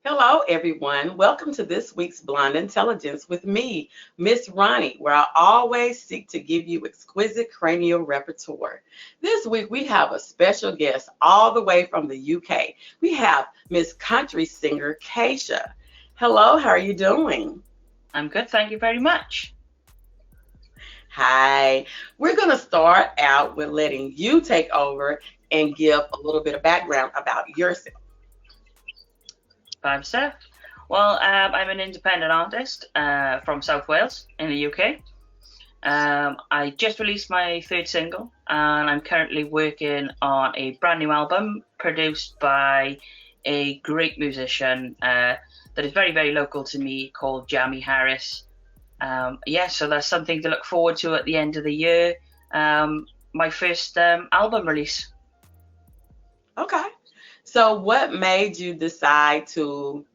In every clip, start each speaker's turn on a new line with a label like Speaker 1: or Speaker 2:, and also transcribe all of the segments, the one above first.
Speaker 1: Hello, everyone. Welcome to this week's Blonde Intelligence with me, Miss Ronnie, where I always seek to give you exquisite cranial repertoire. This week we have a special guest all the way from the UK. We have Miss Country Singer Kaysha. Hello, how are you doing?
Speaker 2: I'm good, thank you very much.
Speaker 1: Hi. We're going to start out with letting you take over and give a little bit of background about yourself.
Speaker 2: Five Steph. Well, I'm an independent artist from South Wales in the UK. I just released my third single, and I'm currently working on a brand new album produced by a great musician that is very, very local to me called Jamie Harris. So that's something to look forward to at the end of the year. My first album release.
Speaker 1: Okay. So, what made you decide to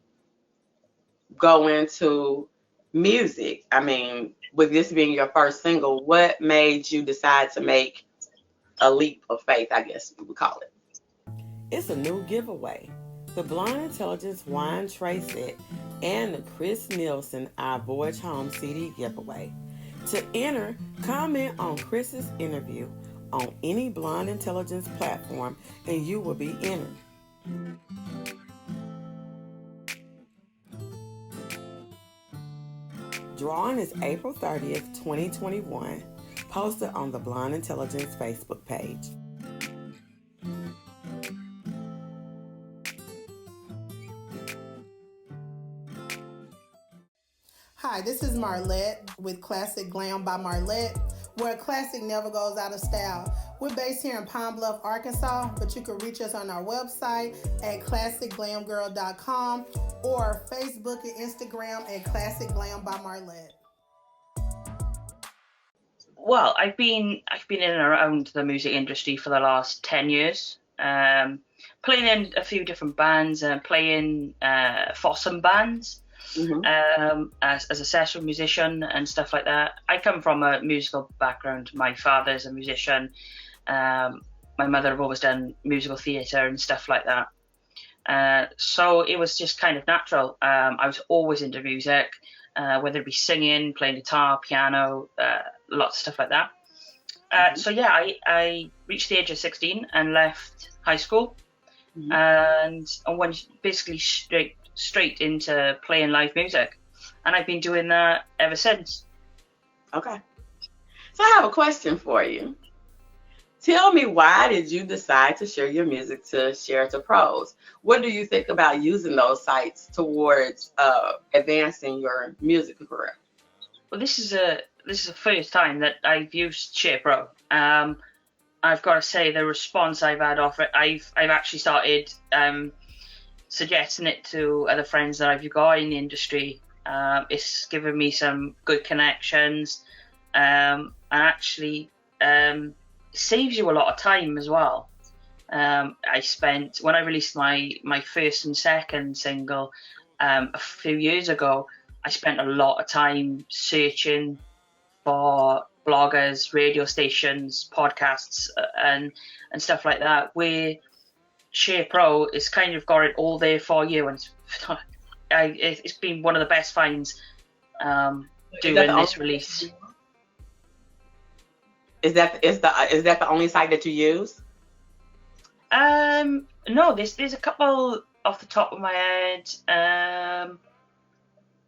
Speaker 1: go into music? I mean, with this being your first single, what made you decide to make a leap of faith, I guess we would call it?
Speaker 3: It's a new giveaway. The Blonde Intelligence Wine Tray Set and the Chris Nielsen Our Voyage Home CD giveaway. To enter, comment on Chris's interview on any Blonde Intelligence platform and you will be entered. Drawing is April 30th, 2021, posted on the Blonde Intelligence Facebook page.
Speaker 4: Hi, this is Marlette with Classic Glam by Marlette, where classic never goes out of style. We're based here in Pine Bluff, Arkansas, but you can reach us on our website at classicglamgirl.com or Facebook and Instagram at Classic Glam by Marlette.
Speaker 2: Well, I've been in and around the music industry for the last 10 years. Playing in a few different bands and playing for some bands
Speaker 1: Hmm.
Speaker 2: as a session musician and stuff like that. I come from a musical background. My father's a musician. My mother have always done musical theatre and stuff like that. So it was just kind of natural. I was always into music, whether it be singing, playing guitar, piano, lots of stuff like that.
Speaker 1: Hmm.
Speaker 2: I reached the age of 16 and left high school
Speaker 1: Hmm.
Speaker 2: and went basically straight into playing live music. And I've been doing that ever since.
Speaker 1: Okay. So, I have a question for you. Tell me, why did you decide to share your music to Share to Pros? What do you think about using those sites towards advancing your music career?
Speaker 2: Well, this is the first time that I've used SharePro. I've got to say the response I've had off it, I've actually started suggesting it to other friends that I've got in the industry. It's given me some good connections, and actually saves you a lot of time as well. I spent when I released my first and second single a few years ago. I spent a lot of time searching for bloggers, radio stations, podcasts, and stuff like that. Where Share Pro is kind of got it all there for you, and it's been one of the best finds
Speaker 1: Is that the
Speaker 2: doing
Speaker 1: only
Speaker 2: this release.
Speaker 1: is that the only site that you use?
Speaker 2: No, there's a couple off the top of my head.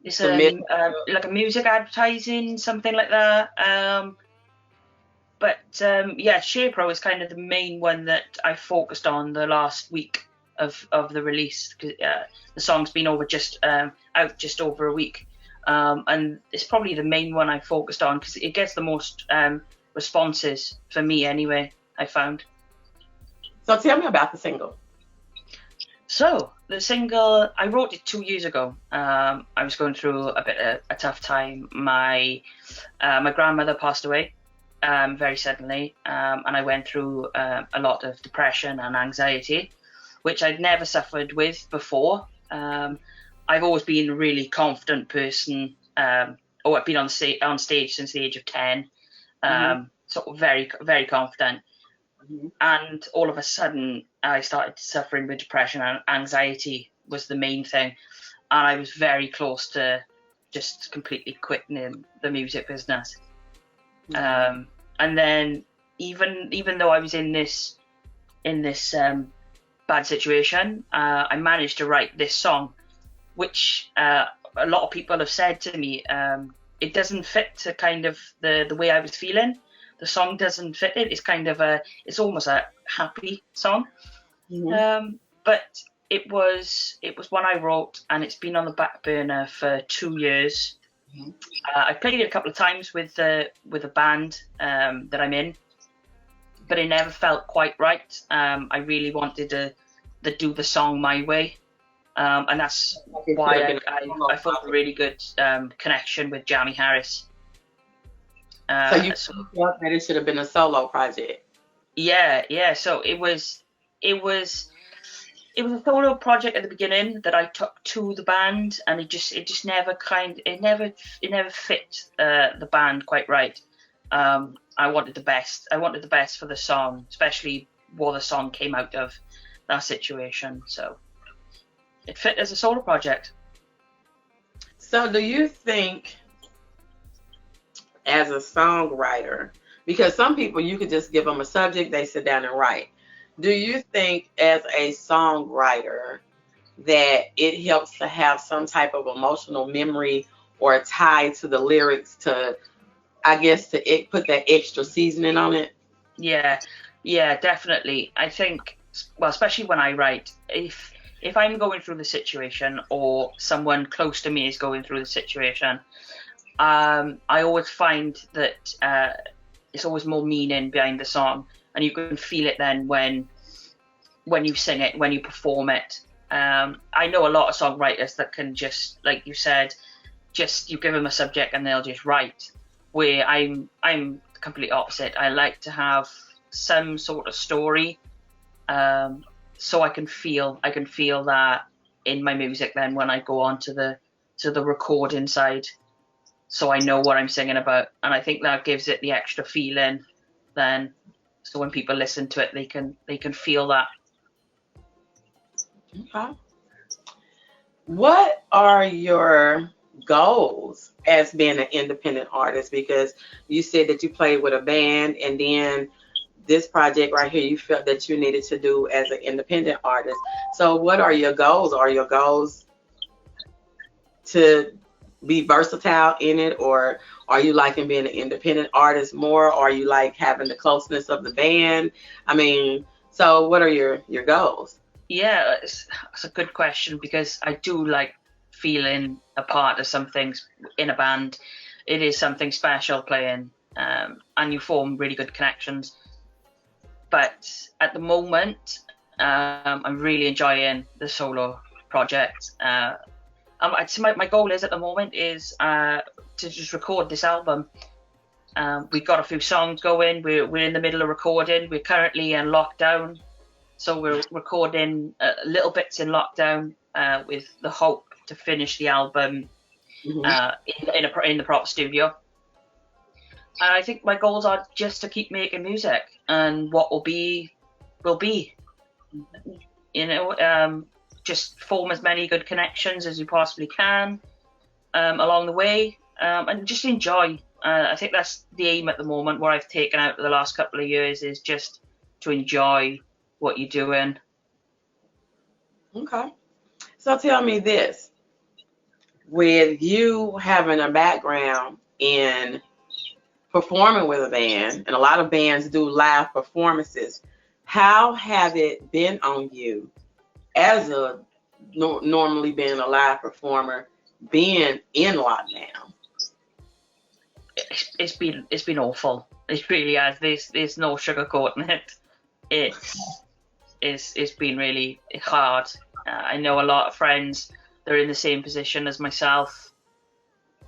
Speaker 2: There's
Speaker 1: Submit.
Speaker 2: like a music advertising, something like that. But SharePro is kind of the main one that I focused on the last week of the release. 'Cause, the song's been out just over a week, and it's probably the main one I focused on because it gets the most responses for me anyway. I found.
Speaker 1: So, tell me about the single.
Speaker 2: So the single I wrote it 2 years ago. I was going through a bit of a tough time. My grandmother passed away very suddenly, and I went through a lot of depression and anxiety, which I'd never suffered with before. I've always been a really confident person. I've been on stage since the age of 10,
Speaker 1: Hmm.
Speaker 2: sort of very, very confident.
Speaker 1: Hmm.
Speaker 2: And all of a sudden, I started suffering with depression and anxiety was the main thing, and I was very close to just completely quitting the music business. And then even though I was in this bad situation, I managed to write this song, which a lot of people have said to me, it doesn't fit to kind of the way I was feeling. The song doesn't fit it. It's kind of it's almost a happy song. But it was one I wrote, and it's been on the back burner for 2 years. I played it a couple of times with a band that I'm in, but it never felt quite right. I really wanted to do the song my way, and that's why I felt a really good connection with Jamie Harris.
Speaker 1: So you thought that it should have been a solo project?
Speaker 2: Yeah. So it was a solo project at the beginning that I took to the band, and it just never fit the band quite right. I wanted the best. I wanted the best for the song, especially what the song came out of that situation. So it fit as a solo project.
Speaker 1: So do you think, as a songwriter, because some people you could just give them a subject, they sit down and write. Do you think as a songwriter that it helps to have some type of emotional memory or tie to the lyrics to, I guess, to put that extra seasoning on it?
Speaker 2: Yeah, definitely. I think, well, especially when I write, if I'm going through the situation or someone close to me is going through the situation, I always find that it's always more meaning behind the song, and you can feel it then when you sing it, when you perform it. I know a lot of songwriters that can just, like you said, just you give them a subject and they'll just write. Where I'm the complete opposite. I like to have some sort of story, so I can feel that in my music. Then when I go on to the recording side, so I know what I'm singing about, and I think that gives it the extra feeling. Then, so when people listen to it, they can feel that.
Speaker 1: Okay. What are your goals as being an independent artist? Because you said that you played with a band, and then this project right here you felt that you needed to do as an independent artist. So what are your goals? Are your goals to be versatile in it, or are you liking being an independent artist more, or are you like having the closeness of the band? I mean, so what are your goals?
Speaker 2: Yeah, it's a good question, because I do like feeling a part of something in a band. It is something special playing, and you form really good connections. But at the moment, I'm really enjoying the solo project. I'd say my goal is at the moment is to just record this album. We've got a few songs going. We're in the middle of recording. We're currently in lockdown, so we're recording little bits in lockdown with the hope to finish the album in the proper studio. And I think my goals are just to keep making music, and what will be. You know, just form as many good connections as you possibly can along the way, and just enjoy. I think that's the aim at the moment. What I've taken out of the last couple of years is just to enjoy what you're doing.
Speaker 1: Okay. So tell me this. With you having a background in performing with a band, and a lot of bands do live performances, how have it been on you as a normally being a live performer, being in lockdown?
Speaker 2: It's been awful. It really has. There's no sugarcoating it. It's been really hard. I know a lot of friends, they're in the same position as myself.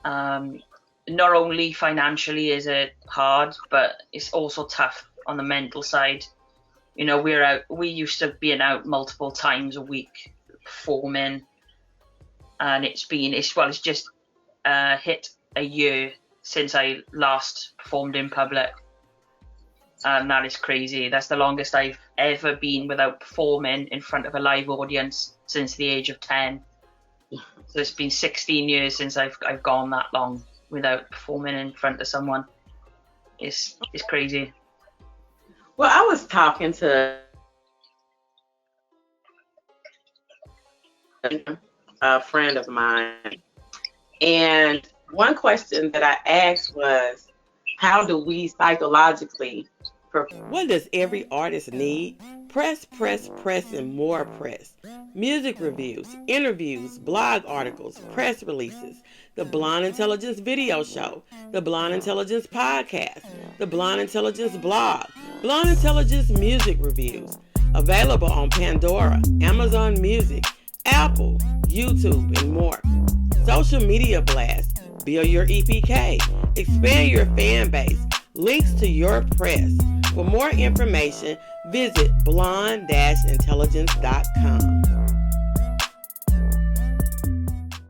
Speaker 2: Not only financially is it hard, but it's also tough on the mental side. You know, we used to being out multiple times a week performing, and it's just hit a year since I last performed in public, and that is crazy. That's the longest I've ever been without performing in front of a live audience since the age of 10. So it's been 16 years since I've gone that long without performing in front of someone. It's crazy.
Speaker 1: Well, I was talking to a friend of mine, and one question that I asked was, how do we psychologically prepare?
Speaker 3: What does every artist need? Press, press, press, and more press. Music reviews, interviews, blog articles, press releases, the Blonde Intelligence video show, the Blonde Intelligence podcast, the Blonde Intelligence blog, Blonde Intelligence music reviews. Available on Pandora, Amazon Music, Apple, YouTube, and more. Social media blasts, build your EPK, expand your fan base, links to your press. For more information, visit blonde-intelligence.com.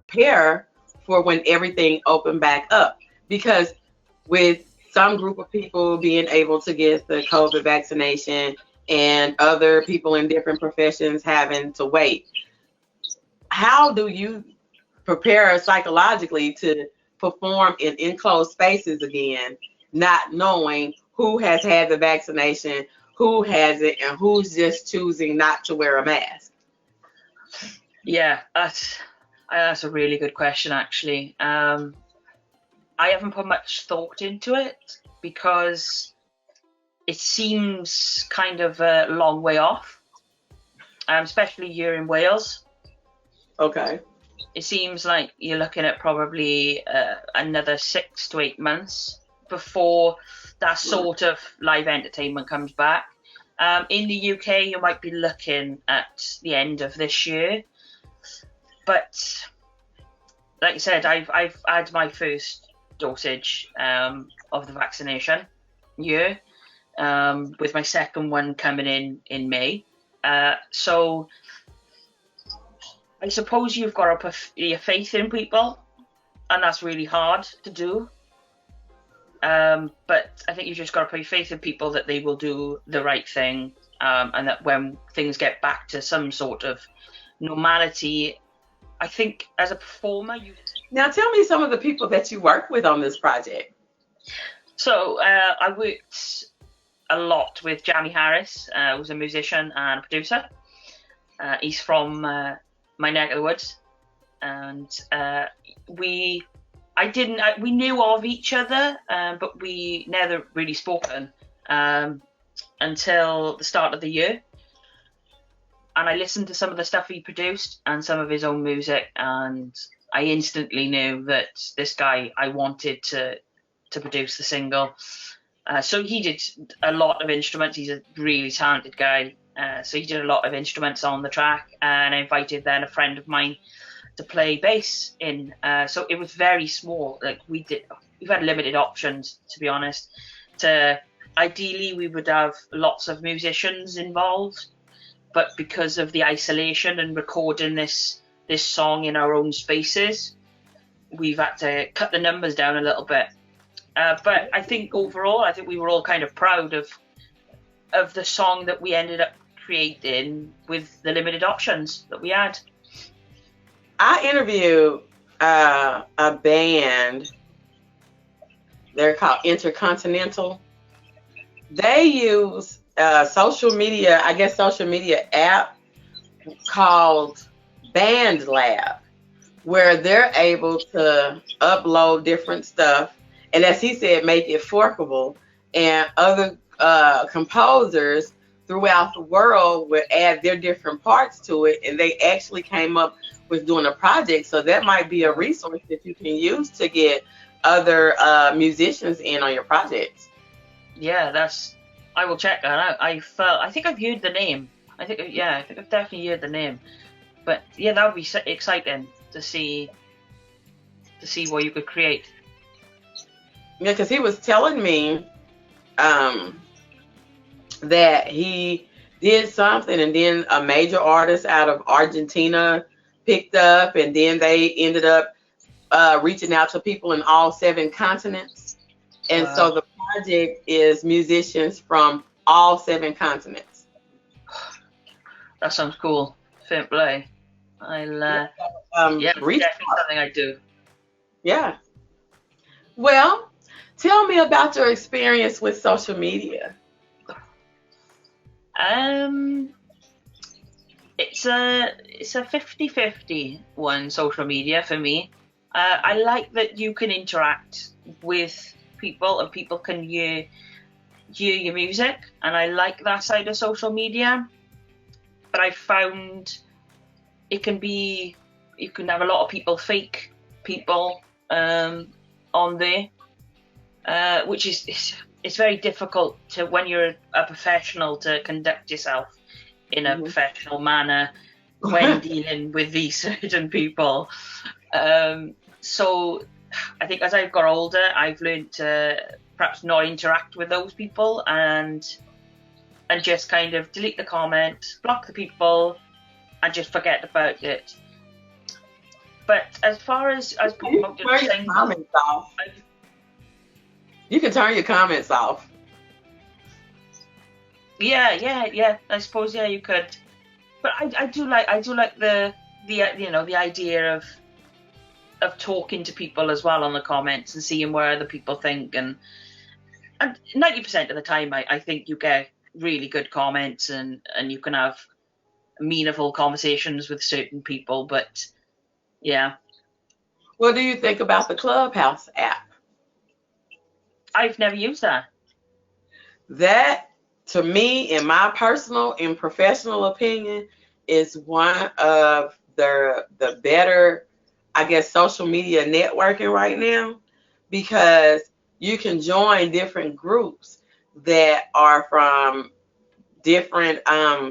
Speaker 1: Prepare for when everything opened back up, because with some group of people being able to get the COVID vaccination and other people in different professions having to wait, how do you prepare psychologically to perform in enclosed spaces again, not knowing who has had the vaccination, who hasn't, and who's just choosing not to wear a mask?
Speaker 2: Yeah, that's a really good question, actually. I haven't put much thought into it because it seems kind of a long way off, especially here in Wales.
Speaker 1: Okay.
Speaker 2: It seems like you're looking at probably another 6 to 8 months before that sort of live entertainment comes back. In the UK, you might be looking at the end of this year. But like I said, I've had my first dosage of the vaccination year, with my second one coming in May. So I suppose you've got to put your faith in people, and that's really hard to do. But I think you've just got to put your faith in people that they will do the right thing, and that when things get back to some sort of normality, I think as a performer,
Speaker 1: Now tell me some of the people that you work with on this project.
Speaker 2: So I worked a lot with Jamie Harris, who's a musician and a producer. He's from my neck of the woods, and we knew of each other, but we never really spoken until the start of the year. And I listened to some of the stuff he produced and some of his own music, and I instantly knew that this guy, I wanted to produce the single. So he did a lot of instruments. He's a really talented guy. So he did a lot of instruments on the track, and I invited then a friend of mine to play bass in. So it was very small. Like we've had limited options, to be honest. Ideally, we would have lots of musicians involved, but because of the isolation and recording this song in our own spaces, we've had to cut the numbers down a little bit. But I think overall, we were all kind of proud of the song that we ended up creating with the limited options that we had.
Speaker 1: I interviewed a band. They're called Intercontinental. They use social media app called Band Lab, where they're able to upload different stuff, and as he said, make it forkable, and other composers throughout the world would add their different parts to it, and they actually came up with doing a project. So that might be a resource that you can use to get other musicians in on your projects.
Speaker 2: Yeah, I will check that out. I think I've heard the name. I think I've definitely heard the name. But yeah, that would be exciting to see what you could create.
Speaker 1: Yeah, because he was telling me that he did something, and then a major artist out of Argentina picked up, and then they ended up reaching out to people in all 7 continents. And
Speaker 2: Wow.
Speaker 1: So the project is musicians from all 7 continents.
Speaker 2: That sounds cool. Fair play. I'll yeah, it's
Speaker 1: Reach
Speaker 2: definitely
Speaker 1: out.
Speaker 2: something I do.
Speaker 1: Yeah. Well, tell me about your experience with social media.
Speaker 2: Um, it's a 50-50 one, social media for me. I like that you can interact with people and people can hear your music, and I like that side of social media. But I found it can be you can have a lot of people, fake people, on there, which is it's very difficult to when you're a professional to conduct yourself in a
Speaker 1: Mhm.
Speaker 2: professional manner when dealing with these certain people. So I think as I've got older, I've learned to perhaps not interact with those people and just kind of delete the comment, block the people, and just forget about it. But as far as
Speaker 1: You can
Speaker 2: promoting
Speaker 1: turn your
Speaker 2: things,
Speaker 1: comments off. You can turn your comments off.
Speaker 2: yeah. I suppose you could. But I do like the idea of talking to people as well on the comments and seeing what other people think, and 90% of the time I think you get really good comments and you can have meaningful conversations with certain people. But yeah,
Speaker 1: What do you think about the Clubhouse app?
Speaker 2: I've never used that.
Speaker 1: That, to me, in my personal and professional opinion, is one of the better, I guess, social media networking right now, because you can join different groups that are from different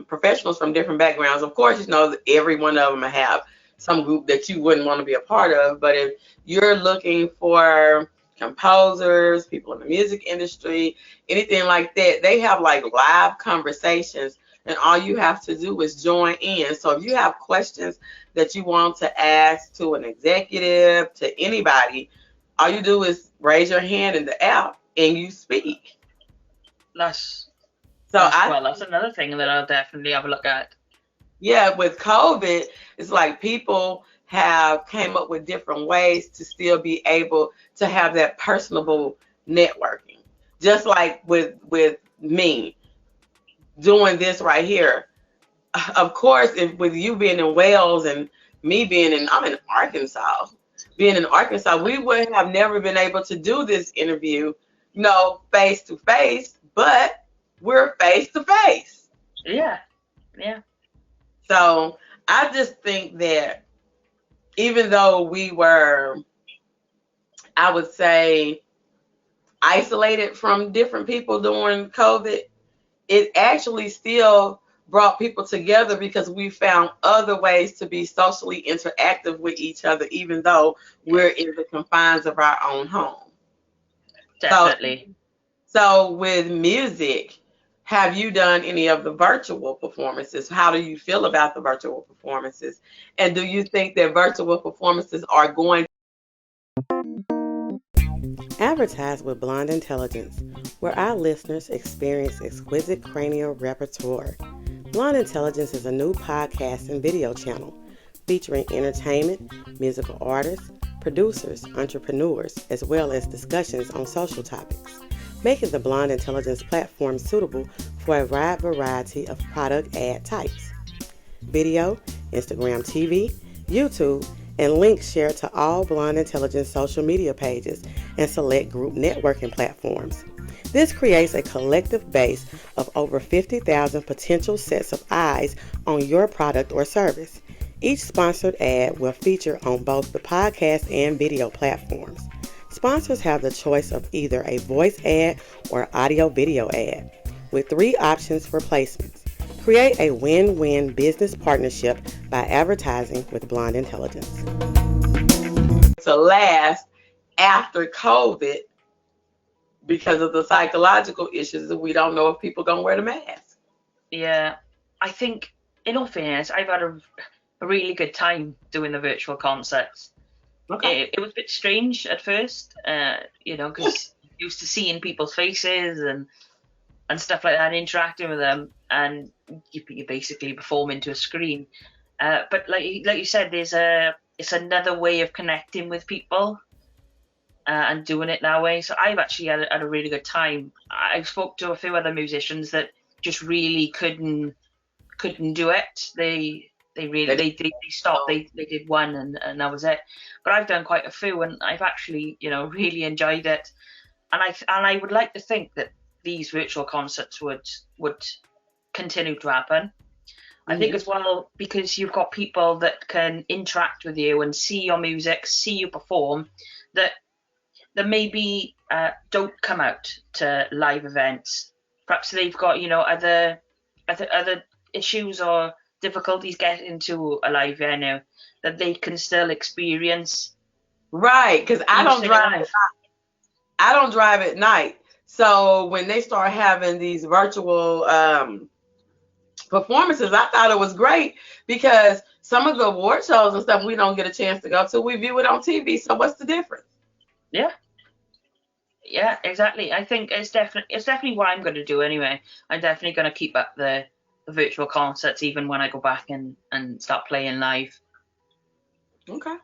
Speaker 1: professionals from different backgrounds. Of course, you know every one of them have some group that you wouldn't want to be a part of. But if you're looking for composers, people in the music industry, anything like that, they have like live conversations, and all you have to do is join in. So if you have questions that you want to ask to an executive, to anybody, all you do is raise your hand in the app and you speak.
Speaker 2: That's
Speaker 1: So I
Speaker 2: that's another thing that I'll definitely have a look at.
Speaker 1: Yeah, with COVID, it's like people have came up with different ways to still be able to have that personable networking. Just like with me doing this right here. Of course, if with you being in Wales and me being I'm in Arkansas, being in Arkansas, we would have never been able to do this interview, face to face, but we're face to face.
Speaker 2: Yeah, yeah,
Speaker 1: So I just think that even though we were, I would say, isolated from different people during COVID, it actually still brought people together because we found other ways to be socially interactive with each other, even though we're in the confines of our own home. So,
Speaker 2: definitely.
Speaker 1: so with music, have you done any of the virtual performances? How do you feel about the virtual performances? And do you think that virtual performances are going?
Speaker 3: Advertise with Blonde Intelligence, where our listeners experience exquisite cranial repertoire. Blonde Intelligence is a new podcast and video channel featuring entertainment, musical artists, producers, entrepreneurs, as well as discussions on social topics, making the Blonde Intelligence platform suitable for a wide variety of product ad types. Video, Instagram TV, YouTube, and links shared to all Blonde Intelligence social media pages and select group networking platforms. This creates a collective base of over 50,000 potential sets of eyes on your product or service. Each sponsored ad will feature on both the podcast and video platforms. Sponsors have the choice of either a voice ad or audio video ad, with 3 options for placements. Create a win-win business partnership by advertising with Blonde Intelligence.
Speaker 1: To last after COVID because of the psychological issues that we don't know if people gonna wear the mask.
Speaker 2: Yeah, I think, in all fairness, I've had a really good time doing the virtual concerts.
Speaker 1: Okay.
Speaker 2: It was a bit strange at first, because used to seeing people's faces and stuff like that, interacting with them, and you're basically performing to a screen. But like you said, it's another way of connecting with people and doing it that way. So I've actually had a really good time. I've spoke to a few other musicians that just really couldn't do it. They stopped. They did one and that was it. But I've done quite a few, and I've actually really enjoyed it. And I would like to think that these virtual concerts would continue to happen. I think as well, because you've got people that can interact with you and see your music, see you perform, that maybe don't come out to live events. Perhaps they've got other issues or difficulties getting to a live venue that they can still experience.
Speaker 1: Right, because I don't drive at night. So when they start having these virtual performances, I thought it was great, because some of the award shows and stuff we don't get a chance to go to. We view it on TV. So what's the difference?
Speaker 2: Yeah, exactly. I think it's definitely what I'm going to do anyway. I'm definitely going to keep up the virtual concerts even when I go back and start playing live.
Speaker 1: Okay.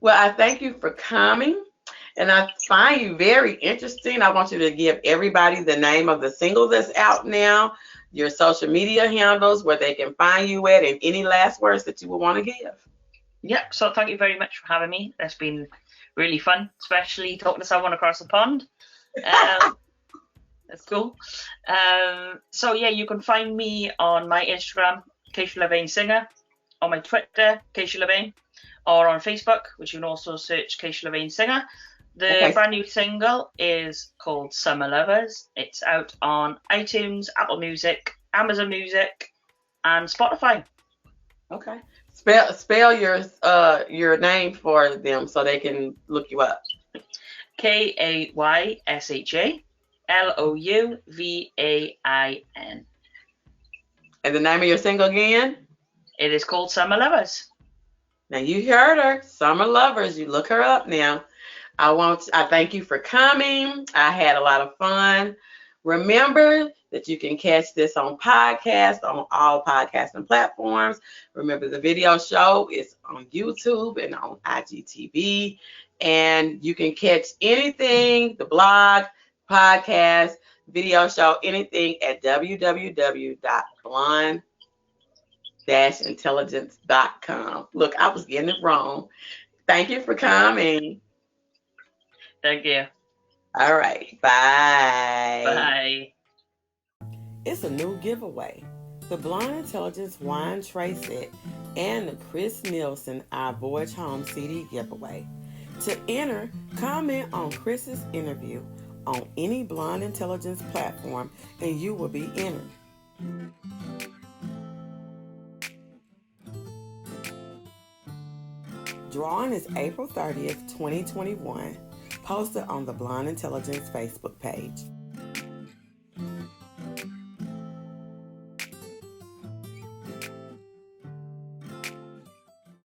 Speaker 1: Well, I thank you for coming, and I find you very interesting. I want you to give everybody the name of the single that's out now, your social media handles, where they can find you at, and any last words that you would want to give.
Speaker 2: Yeah, so thank you very much for having me. It's been really fun, especially talking to someone across the pond. That's cool. So yeah, you can find me on my Instagram, Kaysha Louvain Singer, on my Twitter, Kaysha Louvain, or on Facebook, which you can also search Kaysha Louvain Singer. The brand new single is called Summer Lovers. It's out on iTunes, Apple Music, Amazon Music, and Spotify.
Speaker 1: Okay. Spell your name for them so they can look you up.
Speaker 2: Kaysha Louvain.
Speaker 1: And the name of your single again?
Speaker 2: It is called Summer Lovers.
Speaker 1: Now you heard her, Summer Lovers. You look her up now. I thank you for coming. I had a lot of fun. Remember that you can catch this on podcast, on all podcasting platforms. Remember, the video show is on YouTube and on IGTV. And you can catch anything, the blog, podcast, video show, anything at www.blonde-intelligence.com. Look, I was getting it wrong. Thank you for coming.
Speaker 2: Thank you.
Speaker 1: All right. Bye.
Speaker 2: Bye.
Speaker 3: It's a new giveaway. The Blonde Intelligence Wine Tray Set and the Chris Nielsen Our Voyage Home CD giveaway. To enter, comment on Chris's interview on any Blonde Intelligence platform and you will be entered. Drawing is April 30th, 2021, posted on the Blonde Intelligence Facebook page.